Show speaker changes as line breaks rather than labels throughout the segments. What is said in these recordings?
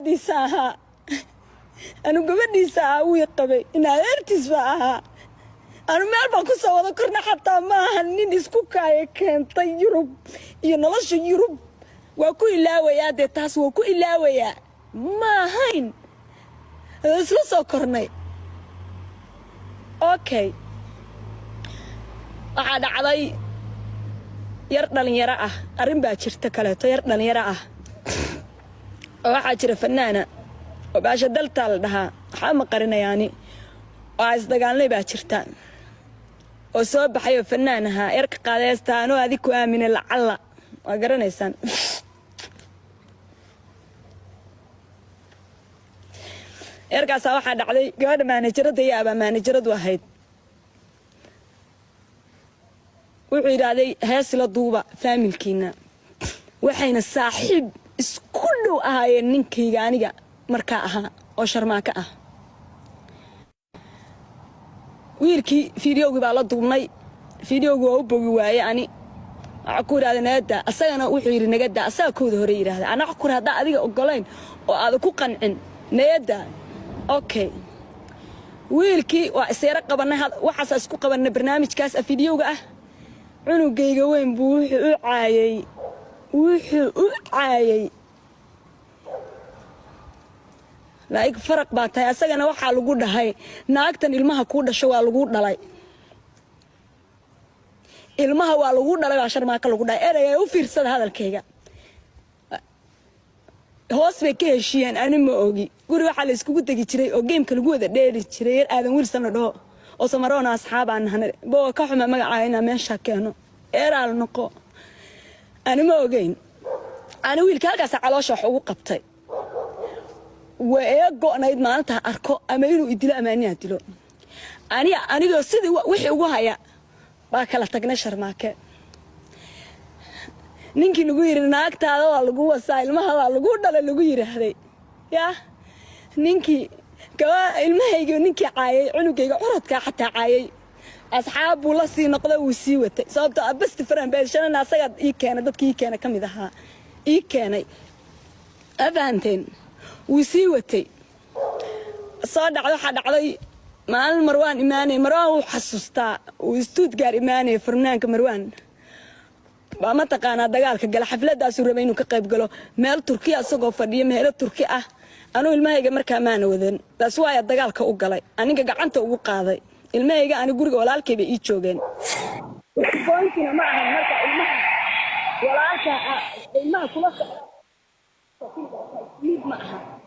دي ساعة أنا قبل دي ساعة ويقبل إن أرتس بقى أنا ما أعرف كوسا ولا كرنا حتى ما هنين إسكوكا كان طيرب ينلاش يرب وكو إلا ويا ده تاس وكو إلا ويا ما هين سلسة كرني أوكي أحد علي يردن يراه أرين باكرت كله يردن يراه waxaa jira fanaana oo baasha dalta la dhahaa waxa ma qarinayaani waa isdagaalnay baa jirta oo soo baxay fanaanaha erka qaadaystaano adi ku aaminay lacala waa garanaysan erkaas waxa dhacday gabadha managerada iyo aba manageradu ahayd wuxuu yiraahday hees la duuba familkiina waxayna saaxiib isku dhow ahaayeen ninkayga aniga markaa ahaa oo sharmaaka ah wiilkii fiidiyowgii baa la duubnay fiidiyowgii waa u bogi waaye ani waxa ku yiraahday nagada asagana wuxuu yiri nagada asaga kooda hore yiraahday ana wax ku raada adiga ogolayn oo aad ku qancin nagada okay wiilkii waa isayra qabanay waxaas isku qabanay barnaamijkaas fiidiyowga ah cunugayga weyn buu wuxuu u caayay laayig faraq baa tahay asagana waxa lagu dhahay naagtan ilmaha ku dhasho waa lagu dhalay ilmaha waa lagu dhalay baa sharmaaka lagu dhahay erayay u fiirsada hadalkayga hoos bay ka heshiyeen ani ma ogi guri waxa la isku tagi jiray oo geemka lagu wada dheeri jiray aadan wiilsan la dhaho oo samaroona asxaabaan nahay boo ka xuma magacaayna meesha keeno eraal noqo أنا ما أجين أنا ويل كاركاس علاش حقوق قبتي وإيجو أنا يد معناتها أركو أميلو يدلو أمانية يدلو أنا جو سيد وحي وهاي باكلا تجنشر معك نينكي نقول إنك تعالى على جوا سائل ما هو على جوا ده اللي نقول هذي يا نينكي كوا المهيج نينكي عاي عنو كي عرض حتى عاي أصحاب ولا سي نقدة وسيوته صابت بس تفرن بيشان أنا سجد كان ضد كان كم ذا كان أذانتين وسيوته صاد على حد علي مع المروان إيماني مروان وحسستا وستوتجار إيماني فرنانك مروان ما تقانا دجالك جل حفلة داسور بينو كقيب قالوا مال تركيا سقوا فدية مال تركيا أنا الماء جمر كمان وذن داسوايا دجالك أوجلي أنا جعنت وقاضي الماء أنا جورج ولا الكبي يتشوجن. بانكنا معها مركا الماء ولا الماء كله معها.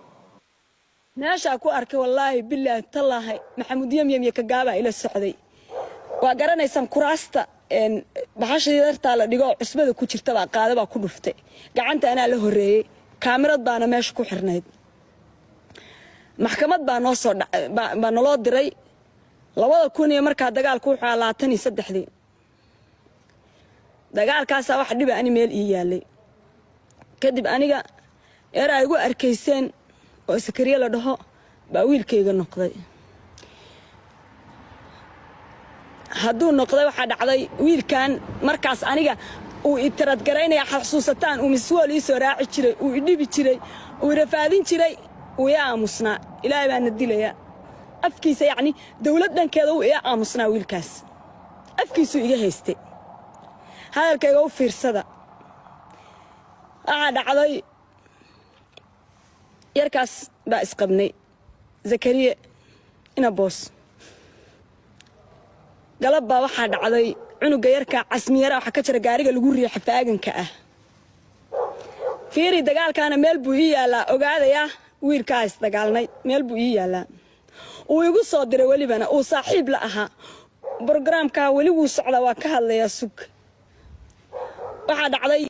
ناشا أكو أركي والله بالله تالله محمود يم يكجابا إلى السعودية. وقرنا يسمى كراستا إن بحاش يدرت على دقاء عصبة كوتشر تبع قاعدة بكون فتى. قعنت أنا له الرئي كاميرا بانا ماشي كحرنايد. محكمة بانوصل بانولاد دري. labada kun iyo marka dagaalku wuxuu laatani 3 dagaalkaas wax dhib ah meel ii yaalay kadib aniga ay igu arkayseen oo sakariye la dhaho baa wiilkayga noqday haduu noqday waxa dhacday wiilkan markaas aniga uu itirad gareynaya xasuusataan uu miswal ii soo raaci jiray uu idhibi jiray uu rafaadin jiray uu aamusna ilaahay baa nadilaya afkiisa yani dawladdan keeda uu aamusna wiilkaas afkiisu iga haystay hadalkayga u fiirsada dhacday yarkaas baa isqabnay zakariye ina boos galabba waxa dhacday cunuga yarka casmiyara waxa ka jira gaariga lagu riixay faaganka ah fiiri dagaalkana meel buu ii yaalaa ogaadaya wiilkaas dagaalnay meel buu ii yaalaa ويقول صادر ولي بنا وصاحب لها برنامج كا ولي وصعدا وكهذا يا سوق واحد علي